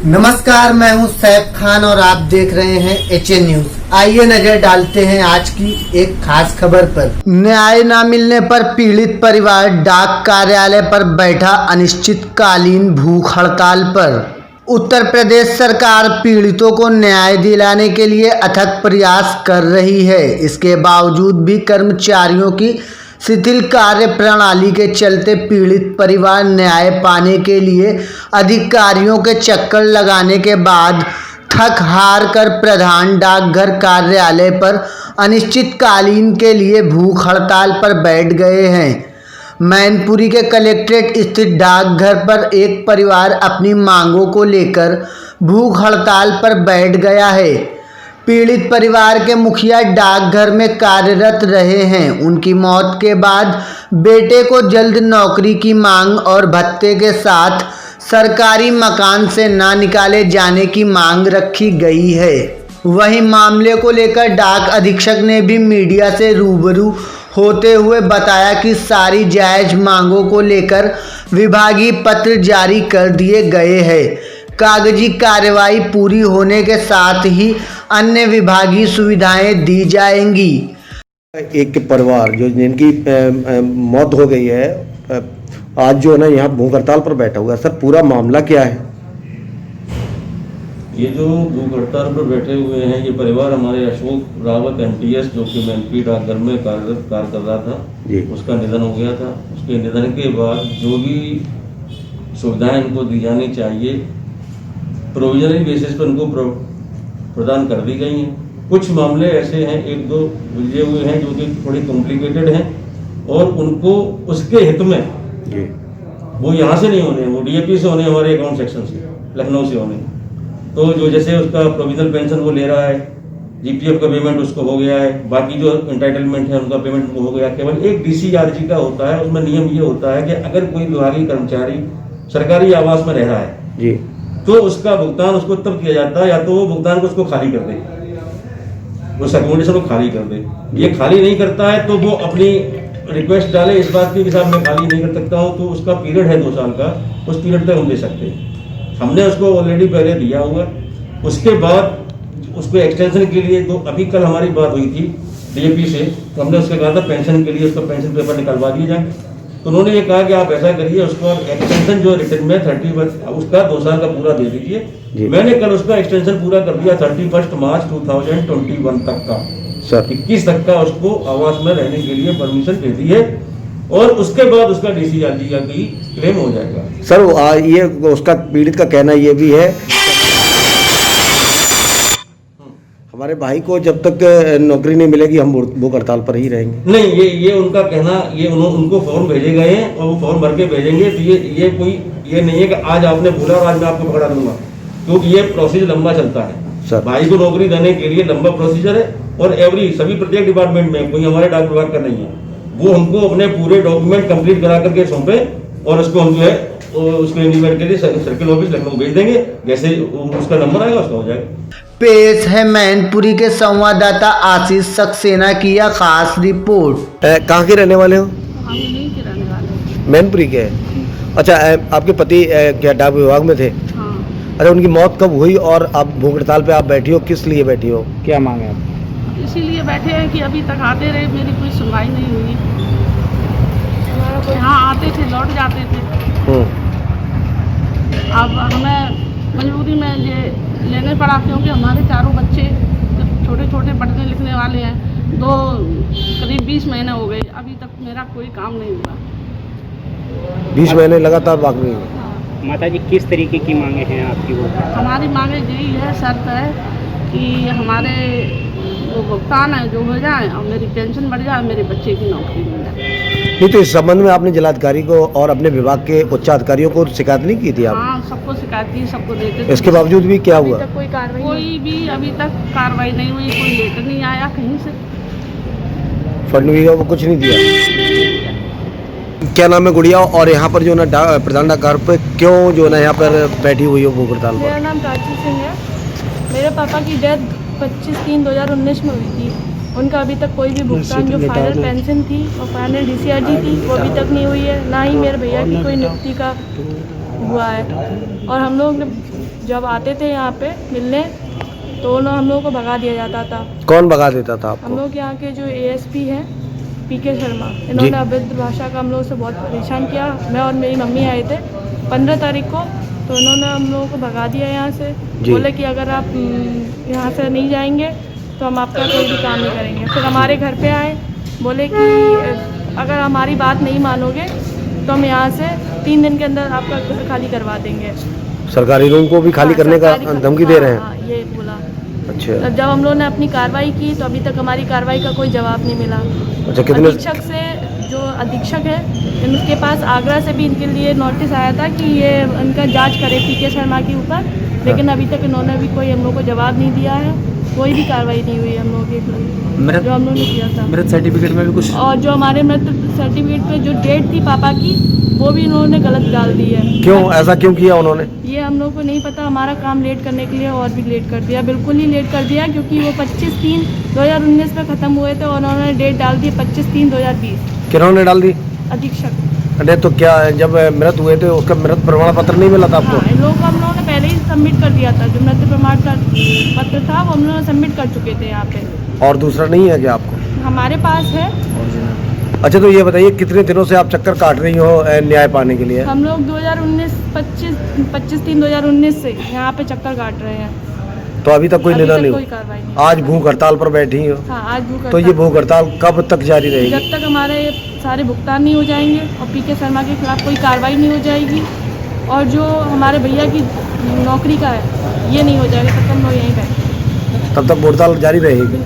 नमस्कार, मैं हूं सैफ खान और आप देख रहे हैं HN न्यूज। आइए नजर डालते हैं आज की एक खास खबर पर। न्याय न मिलने पर पीड़ित परिवार डाक कार्यालय पर बैठा अनिश्चितकालीन भूख हड़ताल पर। उत्तर प्रदेश सरकार पीड़ितों को न्याय दिलाने के लिए अथक प्रयास कर रही है। इसके बावजूद भी कर्मचारियों की शिथिल कार्य प्रणाली के चलते पीड़ित परिवार न्याय पाने के लिए अधिकारियों के चक्कर लगाने के बाद थक हार कर प्रधान डाकघर कार्यालय पर अनिश्चितकालीन के लिए भूख हड़ताल पर बैठ गए हैं। मैनपुरी के कलेक्ट्रेट स्थित डाकघर पर एक परिवार अपनी मांगों को लेकर भूख हड़ताल पर बैठ गया है। पीड़ित परिवार के मुखिया डाकघर में कार्यरत रहे हैं। उनकी मौत के बाद बेटे को जल्द नौकरी की मांग और भत्ते के साथ सरकारी मकान से ना निकाले जाने की मांग रखी गई है। वहीं मामले को लेकर डाक अधीक्षक ने भी मीडिया से रूबरू होते हुए बताया कि सारी जायज मांगों को लेकर विभागीय पत्र जारी कर दिए गए हैं। कागजी कार्रवाई पूरी होने के साथ ही अन्य विभागीय सुविधाएं दी जाएंगी। एक परिवार जो जिनकी मौत हो गई है, आज जो है ना यहाँ भूख हड़ताल पर बैठा हुआ है। सर, पूरा मामला क्या है? ये जो भूख हड़ताल पर बैठे हुए हैं, ये परिवार हमारे अशोक रावत MTS जो कि मैनपुरी डाकघर में कार्य कर रहा था, उसका निधन हो गया था। उसके निधन के बाद जो भी सुविधाएं इनको दी जानी चाहिए प्रोविजनरी बेसिस पर उनको प्रदान कर दी गई हैं। कुछ मामले ऐसे हैं, एक दो उलझे हुए हैं जो कि थोड़ी कॉम्प्लिकेटेड हैं और उनको उसके हित में वो यहाँ से नहीं होने, वो DAP से होने, हमारे अकाउंट सेक्शन से, लखनऊ से होने। तो जो जैसे उसका प्रोविजनल पेंशन वो ले रहा है, GPF का पेमेंट उसको हो गया है, बाकी जो एंटाइटलमेंट है उनका पेमेंट उनको हो गया। केवल एक DCRG का होता है, उसमें नियम ये होता है कि अगर कोई विभागीय कर्मचारी सरकारी आवास में रह रहा है जी, तो उसका भुगतान उसको तब किया जाता है या तो वो भुगतान को उसको खाली कर दे, उस अकोमोडेशन को खाली कर दे। ये खाली नहीं करता है तो वो अपनी रिक्वेस्ट डाले इस बात की, साहब मैं खाली नहीं कर सकता हूँ, तो उसका पीरियड है 2 साल का, उस पीरियड तक हम दे सकते हैं। हमने उसको ऑलरेडी पहले दिया हुआ। उसके बाद उसको एक्सटेंशन के लिए, तो अभी कल हमारी बात हुई थी DAP से, तो हमने उसके कहा था पेंशन के लिए उसका पेंशन पेपर निकलवा दिए जाए। तो उन्होंने ये कहा कि आप ऐसा करिए, उसको एक्सटेंशन जो रिटर्न में 31 उसका 2 साल का पूरा दे दीजिए। मैंने कल उसका एक्सटेंशन पूरा कर दिया 31 मार्च 2021 तक का, 21 तक का उसको आवास में रहने के लिए परमिशन दे दी है और उसके बाद उसका DCRG का भी क्लेम हो जाएगा। सर, ये उसका पीड़ित का कहना ये भी है हमारे भाई को जब तक नौकरी नहीं मिलेगी हम भूख हड़ताल पर ही रहेंगे। नहीं, ये उनका कहना, ये उनको फॉर्म भेजे गए हैं और वो फॉर्म भर के भेजेंगे। तो ये कोई ये नहीं है कि आज आपने भूला और आज मैं आपको पकड़ा दूंगा, क्योंकि ये प्रोसीजर लंबा चलता है। भाई को नौकरी देने के लिए लंबा प्रोसीजर है और सभी प्रत्येक डिपार्टमेंट में, कोई हमारे डाक विभाग का नहीं है, वो हमको अपने पूरे डॉक्यूमेंट कंप्लीट करा करके सौंपे और उसको हम जो है उसको इन्वेंट के लिए सर्किल ऑफिस लखनऊ भेज देंगे। जैसे उसका नंबर आएगा उसका हो जाएगा। पेश है मैनपुरी के संवाददाता आशीष सक्सेना की यह खास रिपोर्ट। कहाँ के रहने वाले हो? हम यहीं के रहने वाले हैं। मैनपुरी के? अच्छा, आपके पति क्या डाक विभाग में थे? हाँ। अरे, उनकी मौत कब हुई और आप भूख हड़ताल पे आप बैठी हो, किस लिए बैठी हो, क्या मांग है? इसीलिए बैठे हैं कि अभी तक आते रहे, मेरी कोई सुनवाई नहीं हुई। यहाँ आते थे, लौट जाते थे। अब हमें मजबूरी में ये लेने पड़ा, क्योंकि हमारे चारों बच्चे छोटे छोटे पढ़ने लिखने वाले हैं। करीब 20 महीने हो गए, अभी तक मेरा कोई काम नहीं हुआ। 20 महीने लगातार भाग रही है। माता जी, किस तरीके की मांगे हैं आपकी? वो हमारी मांगे यही है, शर्त है कि हमारे वो भुगतान है जो हो जाए और मेरी पेंशन बढ़ जाए, मेरे बच्चे की नौकरी मिल जाए। नहीं, तो इस संबंध में आपने जिलाधिकारी को और अपने विभाग के उच्च अधिकारियों को शिकायत नहीं की थी आप? हाँ, सबको शिकायत की, सबको देते थे। इसके बावजूद भी क्या हुआ? कोई भी अभी तक कार्रवाई नहीं हुई, कोई लेटर नहीं आया कहीं से, फंड भी वो कुछ नहीं दिया। क्या नाम है गुड़िया, और यहाँ पर जो ना प्रधान डाकघर पे क्यों जो ना यहाँ पर बैठी हुई हो भूख हड़ताल पर? मेरा नाम प्राची सिंह है। मेरे पापा की डेथ 25/3/2019 में हुई थी। उनका अभी तक कोई भी भुगतान, जो फाइनल पेंशन थी और फाइनल DCRG थी, वो अभी तक नहीं हुई है। ना ही मेरे भैया की कोई नियुक्ति का हुआ है। और हम लोग ने जब आते थे यहाँ पे मिलने तो हम लोगों को भगा दिया जाता था। कौन भगा देता था हम आपको? लोग यहाँ के जो एएसपी हैं पीके शर्मा, इन्होंने अभद्र भाषा का हम लोग से बहुत परेशान किया। मैं और मेरी मम्मी आए थे 15 तारीख को, तो इन्होंने हम लोगों को भगा दिया यहाँ से। बोले कि अगर आप यहाँ से नहीं जाएंगे तो हम आपका कोई भी काम नहीं करेंगे। फिर हमारे घर पे आए, बोले कि अगर हमारी बात नहीं मानोगे तो हम यहाँ से 3 दिन के अंदर आपका घर खाली करवा देंगे। सरकारी रूम को भी खाली करने का धमकी दे रहे हैं? हाँ, ये बोला। अच्छा, जब हम लोगों ने अपनी कार्रवाई की तो अभी तक हमारी कार्रवाई का कोई जवाब नहीं मिला। अच्छा, कितने अधीक्षक से, जो अधीक्षक है इनके पास आगरा से भी इनके लिए नोटिस आया था कि ये इनका जांच करे पीके शर्मा के ऊपर, लेकिन अभी तक इन्होंने भी कोई हम लोग को जवाब नहीं दिया है। कोई भी कार्रवाई नहीं हुई हम लोगों की, जो हम लोगों ने किया था। मृत सर्टिफिकेट में भी कुछ, और जो हमारे मृत सर्टिफिकेट पे जो डेट थी पापा की, वो भी इन्होंने गलत डाल दी है। क्यों, ऐसा क्यों किया उन्होंने? ये हम लोग को नहीं पता। हमारा काम लेट करने के लिए और भी लेट कर दिया, बिल्कुल ही लेट कर दिया, क्योंकि वो 25/3/2019 में ख़त्म हुए थे और उन्होंने डेट डाल दी 25/3/2020। किन्होंने डाल दी? अधीक्षक। अरे तो क्या जब मृत हुए थे उसका मृत प्रमाण पत्र नहीं मिला था आपको? हाँ, इन लोगों को हम लोगों ने पहले ही सबमिट कर दिया था। जो मृत प्रमाण पत्र था वो हम लोग सबमिट कर चुके थे यहाँ पे। और दूसरा नहीं है क्या आपको? हमारे पास है। अच्छा, तो ये बताइए कितने दिनों से आप चक्कर काट रही हो न्याय पाने के लिए? हम लोग 25/3/2019 से यहाँ पे चक्कर काट रहे हैं। तो अभी तक कोई निदान नहीं कोई हुआ? कार्रवाई नहीं। आज भूख हड़ताल पर बैठी हो? हाँ, आज भूख तो ये भूख हड़ताल कब तक जारी रहेगी? जब तक हमारे सारे भुगतान नहीं हो जाएंगे और पीके शर्मा के खिलाफ कोई कार्रवाई नहीं हो जाएगी और जो हमारे भैया की नौकरी का है ये नहीं हो जाएगा, तब तक हम लोग यहीं बैठे। तब तक हड़ताल जारी रहेगी?